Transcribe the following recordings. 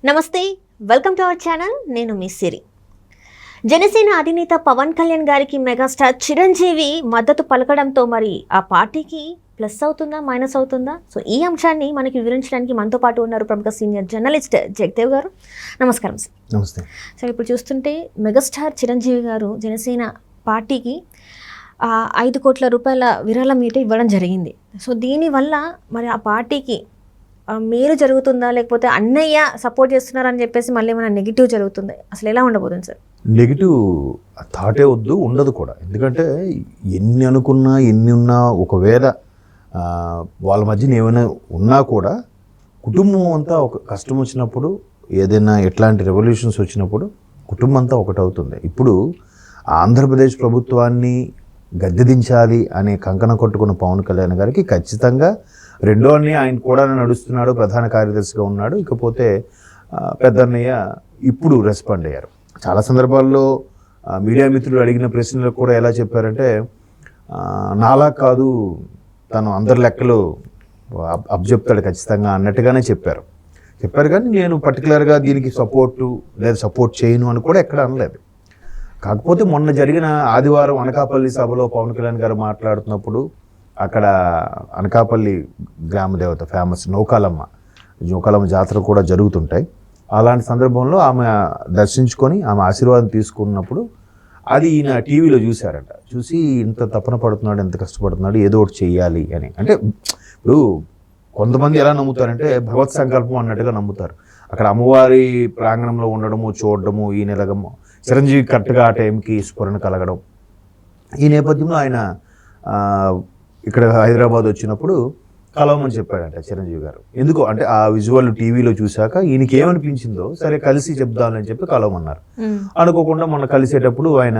నమస్తే, welcome to our channel. నేను మీ సిరి. జనసేన అధినేత పవన్ కళ్యాణ్ గారికి మెగాస్టార్ చిరంజీవి మద్దతు పలకడంతో మరి ఆ పార్టీకి ప్లస్ అవుతుందా, మైనస్ అవుతుందా? సో ఈ అంశాన్ని మనకి వివరించడానికి మనతో పాటు ఉన్నారు ప్రముఖ సీనియర్ జర్నలిస్ట్ జగదేవ్ గారు. నమస్కారం సార్. నమస్తే సార్, ఇప్పుడు చూస్తుంటే మెగాస్టార్ చిరంజీవి గారు జనసేన పార్టీకి 5 కోట్ల రూపాయల విరాళం అయితే ఇవ్వడం జరిగింది. సో దీనివల్ల మరి ఆ పార్టీకి మేలు జరుగుతుందా, లేకపోతే అన్నయ్య సపోర్ట్ చేస్తున్నారని చెప్పేసి మళ్ళీ ఏమైనా నెగిటివ్ జరుగుతుంది? అసలు ఎలా ఉండబోతుంది సార్? నెగిటివ్ థాటే వద్దు, ఉండదు కూడా. ఎందుకంటే ఎన్ని అనుకున్నా ఎన్ని ఉన్నా ఒకవేళ వాళ్ళ మధ్యన ఏమైనా ఉన్నా కూడా కుటుంబం అంతా ఒక కష్టం వచ్చినప్పుడు, ఏదైనా ఎట్లాంటి రెవల్యూషన్స్ వచ్చినప్పుడు కుటుంబం అంతా ఒకటవుతుంది. ఇప్పుడు ఆంధ్రప్రదేశ్ ప్రభుత్వాన్ని గద్దెదించాలి అనే కంకణ కొట్టుకున్న పవన్ కళ్యాణ్ గారికి ఖచ్చితంగా రెండో అన్నయ్య ఆయన కూడా నడుస్తున్నాడు, ప్రధాన కార్యదర్శిగా ఉన్నాడు. ఇకపోతే పెద్దన్నయ్య ఇప్పుడు రెస్పాండ్ అయ్యారు. చాలా సందర్భాల్లో మీడియా మిత్రులు అడిగిన ప్రశ్నలకు కూడా ఎలా చెప్పారంటే, నాలా కాదు తను అందరి లెక్కలు అబ్జెప్తాడు ఖచ్చితంగా అన్నట్టుగానే చెప్పారు. కానీ నేను పర్టికులర్గా దీనికి సపోర్టు లేదా సపోర్ట్ చేయను అని కూడా ఎక్కడ అనలేదు. కాకపోతే మొన్న జరిగిన ఆదివారం అనకాపల్లి సభలో పవన్ కళ్యాణ్ గారు మాట్లాడుతున్నప్పుడు, అక్కడ అనకాపల్లి గ్రామ దేవత ఫేమస్ నౌకాలమ్మ జాతర కూడా జరుగుతుంటాయి. అలాంటి సందర్భంలో ఆమె దర్శించుకొని ఆమె ఆశీర్వాదం తీసుకున్నప్పుడు అది ఈయన టీవీలో చూశారట. చూసి ఇంత తపన పడుతున్నాడు, ఎంత కష్టపడుతున్నాడు, ఏదో ఒకటి చెయ్యాలి అని. అంటే ఇప్పుడు కొంతమంది ఎలా నమ్ముతారంటే భగవత్ సంకల్పం అన్నట్టుగా నమ్ముతారు. అక్కడ అమ్మవారి ప్రాంగణంలో ఉండడము, చూడడము, ఈ నెలగము చిరంజీవి కరెక్ట్గా ఆ టైంకి స్ఫురణ కలగడం. ఈ నేపథ్యంలో ఆయన ఇక్కడ హైదరాబాద్ వచ్చినప్పుడు కలవమని చెప్పాడంట చిరంజీవి గారు. ఎందుకు అంటే ఆ విజువల్ టీవీలో చూశాక ఈయనకి ఏమనిపించిందో సరే కలిసి చెప్దామని చెప్పి కలవమన్నారు. అనుకోకుండా మొన్న కలిసేటప్పుడు ఆయన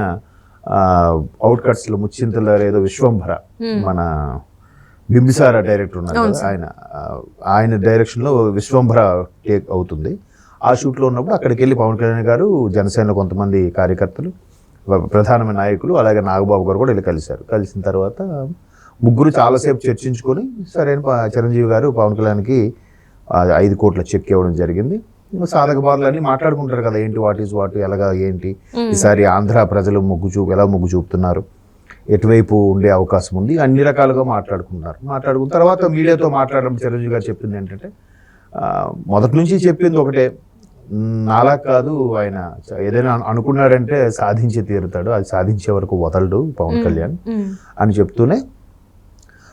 అవుట్ కట్స్లో ముచ్చింతల ఏదో విశ్వంభర మన బింబిసార డైరెక్టర్ ఉన్నారు కదా, ఆయన డైరెక్షన్లో విశ్వంభర టేక్ అవుతుంది. ఆ షూట్లో ఉన్నప్పుడు అక్కడికి వెళ్ళి పవన్ కళ్యాణ్ గారు, జనసేనలో కొంతమంది కార్యకర్తలు, ప్రధానమైన నాయకులు, అలాగే నాగబాబు గారు కూడా వెళ్ళి కలిశారు. కలిసిన తర్వాత ముగ్గురు చాలాసేపు చర్చించుకొని సరైన చిరంజీవి గారు పవన్ కళ్యాణ్కి 5 కోట్ల చెక్ ఇవ్వడం జరిగింది. సాధక బాధలన్నీ మాట్లాడుకుంటారు కదా, ఏంటి వాట్ ఈజ్ వాట్, ఎలాగా ఏంటి, ఈసారి ఆంధ్ర ప్రజలు ఎలా మొగ్గు చూపుతున్నారు, ఎటువైపు ఉండే అవకాశం ఉంది, అన్ని రకాలుగా మాట్లాడుకున్న తర్వాత మీడియాతో మాట్లాడడం చిరంజీవి గారు చెప్పింది ఏంటంటే, మొదటి నుంచి చెప్పింది ఒకటే, నాలా కాదు ఆయన ఏదైనా అనుకున్నాడంటే సాధించి తీరుతాడు, అది సాధించే వరకు వదలడు పవన్ కళ్యాణ్ అని చెప్తూనే,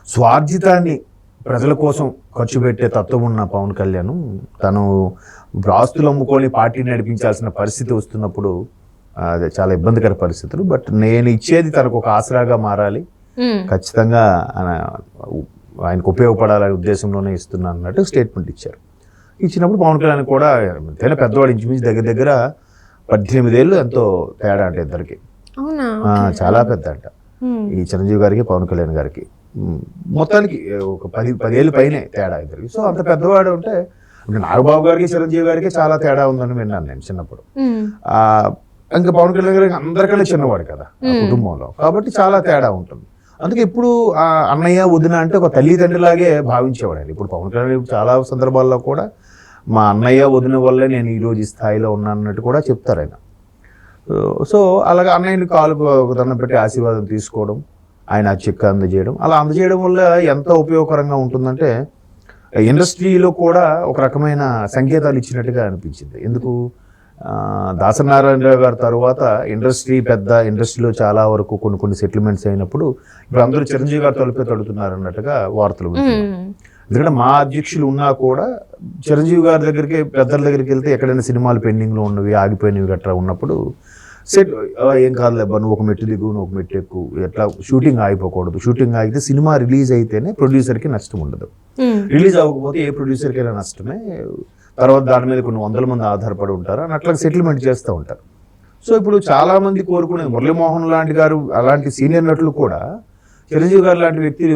స్వార్జితాన్ని ప్రజల కోసం ఖర్చు పెట్టే తత్వం ఉన్న పవన్ కళ్యాణ్ తను ఆస్తులు అమ్ముకొని పార్టీని నడిపించాల్సిన పరిస్థితి వస్తున్నప్పుడు అదే చాలా ఇబ్బందికర పరిస్థితులు, బట్ నేను ఇచ్చేది తనకు ఒక ఆసరాగా మారాలి, ఖచ్చితంగా ఆయనకు ఉపయోగపడాలనే ఉద్దేశంలోనే ఇస్తున్నాను అన్నట్టు స్టేట్మెంట్ ఇచ్చారు. ఇచ్చినప్పుడు పవన్ కళ్యాణ్ కూడా ఎంతైనా పెద్దవాడు, ఇంచుమించు దగ్గర 18 ఏళ్ళు ఎంతో తేడా అంటే ఇద్దరికి, చాలా పెద్ద అంట ఈ చిరంజీవి గారికి పవన్ కళ్యాణ్ గారికి. మొత్తానికి ఒక 10 ఏళ్ళు పైనే తేడా ఇద్దరికి. సో అంత పెద్దవాడు ఉంటే, నాగబాబు గారికి చిరంజీవి గారికి చాలా తేడా ఉందని విన్నాను నేను చిన్నప్పుడు. ఇంకా పవన్ కళ్యాణ్ గారికి అందరికన్నా చిన్నవాడు కదా ఆ కుటుంబంలో, కాబట్టి చాలా తేడా ఉంటుంది. అందుకే ఇప్పుడు అన్నయ్య వదిన అంటే ఒక తల్లిదండ్రులాగే భావించేవాడు ఆయన. ఇప్పుడు పవన్ కళ్యాణ్ చాలా సందర్భాల్లో కూడా మా అన్నయ్య వదిన వల్లే నేను ఈరోజు ఈ స్థాయిలో ఉన్నాను అన్నట్టు కూడా చెప్తారు ఆయన. సో అలాగే అన్నయ్యని కాలుకు దండం పెట్టి ఆశీర్వాదం తీసుకోవడం, ఆయన చెక్ అందజేయడం, అలా అందజేయడం వల్ల ఎంత ఉపయోగకరంగా ఉంటుందంటే ఇండస్ట్రీలో కూడా ఒక రకమైన సంకేతాలు ఇచ్చినట్టుగా అనిపించింది. ఎందుకు, దాసనారాయణరావు గారి తర్వాత ఇండస్ట్రీలో చాలా వరకు కొన్ని సెటిల్మెంట్స్ అయినప్పుడు ఇప్పుడు అందరూ చిరంజీవి గారు తడుతున్నారు అన్నట్టుగా వార్తలు వింటున్నాం. ఎందుకంటే మా అధ్యక్షులు ఉన్నా కూడా చిరంజీవి గారి దగ్గరికి, పెద్దల దగ్గరికి వెళ్తే ఎక్కడైనా సినిమాలు పెండింగ్లో ఉన్నవి, ఆగిపోయినవి గట్రా ఉన్నప్పుడు సెట్ ఏం కాదులేబ్బా, నువ్వు ఒక మెట్టు దిగు, నువ్వు ఒక మెట్టు ఎక్కు, ఎట్లా షూటింగ్ ఆగిపోకూడదు, షూటింగ్ ఆగితే సినిమా రిలీజ్ అయితేనే ప్రొడ్యూసర్కి నష్టం ఉండదు, రిలీజ్ అవ్వకపోతే ఏ ప్రొడ్యూసర్కైనా నష్టమే, తర్వాత దాని మీద కొన్ని 100 మంది ఆధారపడి ఉంటారు అని అట్లా సెటిల్మెంట్ చేస్తూ ఉంటారు. సో ఇప్పుడు చాలామంది కోరుకునేది మురళీమోహన్ లాంటి గారు, అలాంటి సీనియర్ నటులు కూడా చిరంజీవి గారు లాంటి వ్యక్తి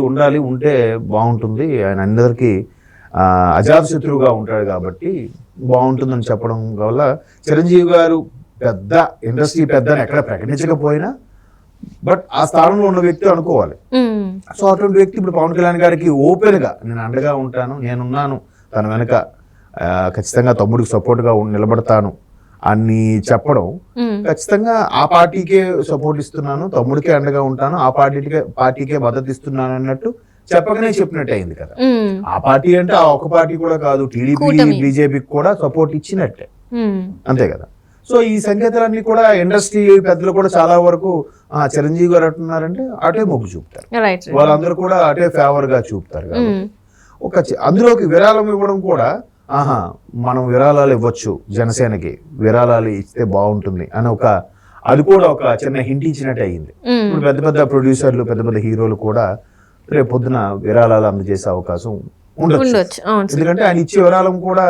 ఉంటే బాగుంటుంది, ఆయన అందరికీ అజాతశత్రువుగా ఉంటాడు కాబట్టి బాగుంటుందని చెప్పడం వల్ల చిరంజీవి గారు ఇండస్ట్రీ పెద్ద అని ఎక్కడ ప్రకటించకపోయినా బట్ ఆ స్థానంలో ఉన్న వ్యక్తి అనుకోవాలి. సో అటువంటి వ్యక్తి ఇప్పుడు పవన్ కళ్యాణ్ గారికి ఓపెన్గా నేను అండగా ఉంటాను, నేనున్నాను తన వెనక ఖచ్చితంగా తమ్ముడికి సపోర్ట్గా నిలబడతాను అని చెప్పడం, ఖచ్చితంగా ఆ పార్టీకే సపోర్ట్ ఇస్తున్నాను, తమ్ముడికే అండగా ఉంటాను, ఆ పార్టీకే మద్దతు ఇస్తున్నాను అన్నట్టు చెప్పకనే చెప్పినట్టు అయింది కదా. ఆ పార్టీ అంటే ఆ ఒక పార్టీ కూడా కాదు, టీడీపీ బీజేపీకి కూడా సపోర్ట్ ఇచ్చినట్టే, అంతే కదా. సో ఈ సంకేతాలన్నీ కూడా ఇండస్ట్రీ పెద్దలు కూడా చాలా వరకు చిరంజీవి గారు అంటున్నారంటే అటే మొగ్గు చూపుతారు, వాళ్ళందరూ కూడా అటే ఫేవర్ గా చూపుతారు కాబట్టి అందులోకి విరాళం ఇవ్వడం కూడా మనం విరాళాలు ఇవ్వచ్చు, జనసేనకి విరాళాలు ఇస్తే బాగుంటుంది అని అది కూడా ఒక చిన్న హింట్ ఇచ్చినట్టు అయ్యింది. ఇప్పుడు పెద్ద పెద్ద ప్రొడ్యూసర్లు, పెద్ద పెద్ద హీరోలు కూడా రేపు పొద్దున విరాళాలు అందజేసే అవకాశం ఉండొచ్చు. ఎందుకంటే ఆయన ఇచ్చే విరాళం కూడా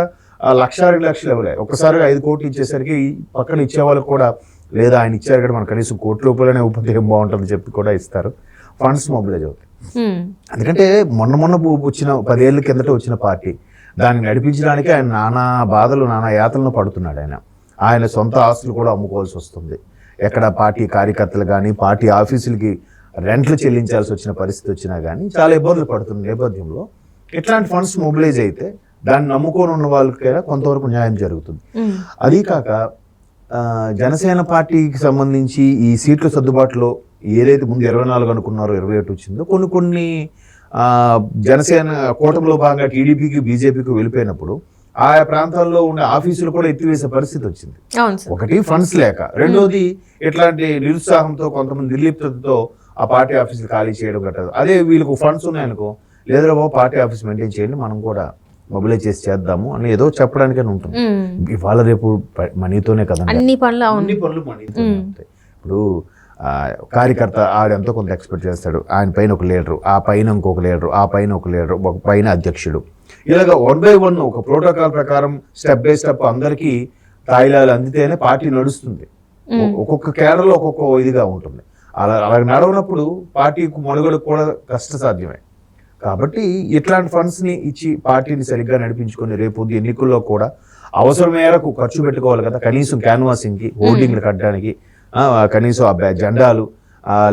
1,00,000 2,00,000 ఇవ్వలే, ఒక్కసారిగా 5 కోట్లు ఇచ్చేసరికి పక్కన ఇచ్చే వాళ్ళకి కూడా లేదా ఆయన ఇచ్చారు కదా, మన కనీసం ₹1,00,00,000 ఇవ్వకపోతే ఏం బాగుంటుంది చెప్పి కూడా ఇస్తారు, ఫండ్స్ మొబిలైజ్ అవుతాయి. ఎందుకంటే మొన్న వచ్చిన 10 ఏళ్ళ కిందట వచ్చిన పార్టీ, దాన్ని నడిపించడానికి ఆయన నానా బాధలు నానా యాతలను పడుతున్నాడు. ఆయన సొంత ఆస్తులు కూడా అమ్ముకోవాల్సి వస్తుంది, ఎక్కడ పార్టీ కార్యకర్తలు కానీ పార్టీ ఆఫీసులకి రెంట్లు చెల్లించాల్సి వచ్చిన పరిస్థితి వచ్చినా కానీ చాలా ఇబ్బందులు పడుతున్న నేపథ్యంలో ఇట్లాంటి ఫండ్స్ మొబిలైజ్ అయితే దాన్ని నమ్ముకొని ఉన్న వాళ్ళకైనా కొంతవరకు న్యాయం జరుగుతుంది. అది కాక జనసేన పార్టీకి సంబంధించి ఈ సీట్ల సర్దుబాటులో ఏదైతే ముందు 24 అనుకున్నారో 28 వచ్చిందో, కొన్ని జనసేన కూటమిలో భాగంగా టీడీపీకి బీజేపీకి వెళ్ళిపోయినప్పుడు ఆయా ప్రాంతాల్లో ఉండే ఆఫీసులు కూడా ఎత్తివేసే పరిస్థితి వచ్చింది. ఒకటి ఫండ్స్ లేక, రెండోది ఇట్లాంటి నిరుత్సాహంతో కొంతమంది నిర్లిప్తతో ఆ పార్టీ ఆఫీసులు ఖాళీ చేయడం కట్టదు. అదే వీళ్ళకు ఫండ్స్ ఉన్నాయనుకో, లేదా పార్టీ ఆఫీస్ మెయింటైన్ చేయండి, మనం కూడా మొబిలైజ్ చేసి చేద్దాము అని ఏదో చెప్పడానికైనా ఉంటుంది. ఇవాళ రేపు మనీతోనే కదా అన్ని పనులు మనీతోనే ఉంటాయి. ఇప్పుడు కార్యకర్త ఆడెంతో కొంత ఎక్స్పెక్ట్ చేస్తాడు, ఆయన పైన ఒక లీడరు, ఆ పైన ఇంకొక లీడరు, ఆ పైన ఒక లీడరు, ఒక పైన అధ్యక్షుడు, ఇలాగ 1 by 1 ఒక ప్రోటోకాల్ ప్రకారం స్టెప్ బై స్టెప్ అందరికీ తాయిలాలు అందితేనే పార్టీ నడుస్తుంది. ఒక్కొక్క కేడర్లో ఒక్కొక్క ఇదిగా ఉంటుంది. అలాగ నడవనప్పుడు పార్టీకి మనుగడకు కూడా కష్టసాధ్యమే. కాబట్టి ఇట్లాంటి ఫండ్స్ని ఇచ్చి పార్టీని సరిగ్గా నడిపించుకొని రేపు ఎన్నికల్లో కూడా అవసరం మేరకు ఖర్చు పెట్టుకోవాలి కదా. కనీసం క్యాన్వాసింగ్కి, హోర్డింగ్లు కట్టడానికి, కనీసం ఆ జెండాలు,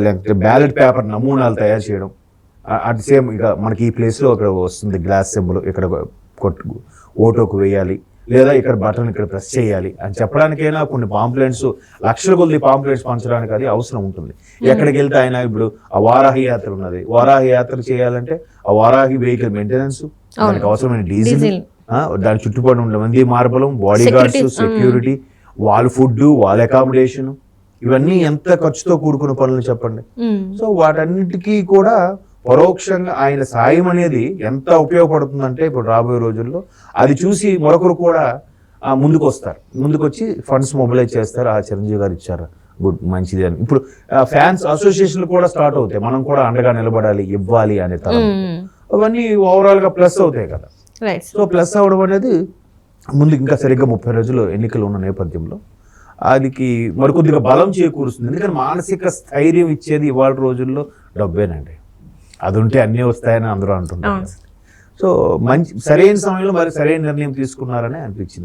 లేకపోతే బ్యాలెట్ పేపర్ నమూనాలు తయారు చేయడం, అట్ సేమ్ ఇక మనకి ఈ ప్లేస్లో ఇక్కడ వస్తుంది గ్లాస్ సింబల్, ఇక్కడ ఓటోకు వేయాలి, లేదా ఇక్కడ బటన్ ఇక్కడ ప్రెస్ చేయాలి అని చెప్పడానికైనా కొన్ని పాంప్లెంట్స్, లక్షల కొద్ది పాంప్లెంట్స్ పంచడానికి అది అవసరం ఉంటుంది. ఎక్కడికి వెళ్తే ఆయన ఇప్పుడు ఆ వారాహి యాత్ర ఉన్నది, వారాహి యాత్ర చేయాలంటే ఆ వారాహి వెహికల్ మెయింటెనెన్స్, దానికి అవసరమైన డీజిల్, దాని చుట్టుపక్కల ఉండే మంది మార్బలం, బాడీ గార్డ్స్, సెక్యూరిటీ, వాళ్ళ ఫుడ్, వాళ్ళ అకామిడేషన్, ఇవన్నీ ఎంత ఖర్చుతో కూడుకున్న పనులు చెప్పండి. సో వాటన్నిటికీ కూడా పరోక్షంగా ఆయన సాయం అనేది ఎంత ఉపయోగపడుతుందంటే ఇప్పుడు రాబోయే రోజుల్లో అది చూసి మరొకరు కూడా ముందుకొచ్చి ఫండ్స్ మొబిలైజ్ చేస్తారు. ఆ చిరంజీవి గారు ఇచ్చారు, గుడ్, మంచిది అని. ఇప్పుడు ఫ్యాన్స్ అసోసియేషన్లు కూడా స్టార్ట్ అవుతాయి, మనం కూడా అండగా నిలబడాలి, ఇవ్వాలి అనే తరం, అవన్నీ ఓవరాల్ గా ప్లస్ అవుతాయి కదా. సో ప్లస్ అవడం అనేది ముందు ఇంకా సరిగ్గా 30 రోజులు ఎన్నికలు ఉన్న నేపథ్యంలో అదికి మరికొద్దిగా బలం చేకూరుస్తుంది. ఎందుకంటే మానసిక స్థైర్యం ఇచ్చేది ఇవాళ రోజుల్లో డబ్బేనండి, అది ఉంటే అన్నీ వస్తాయని అందరూ అంటున్నారు. సో సరైన సమయంలో మరి సరైన నిర్ణయం తీసుకున్నారని అనిపించింది.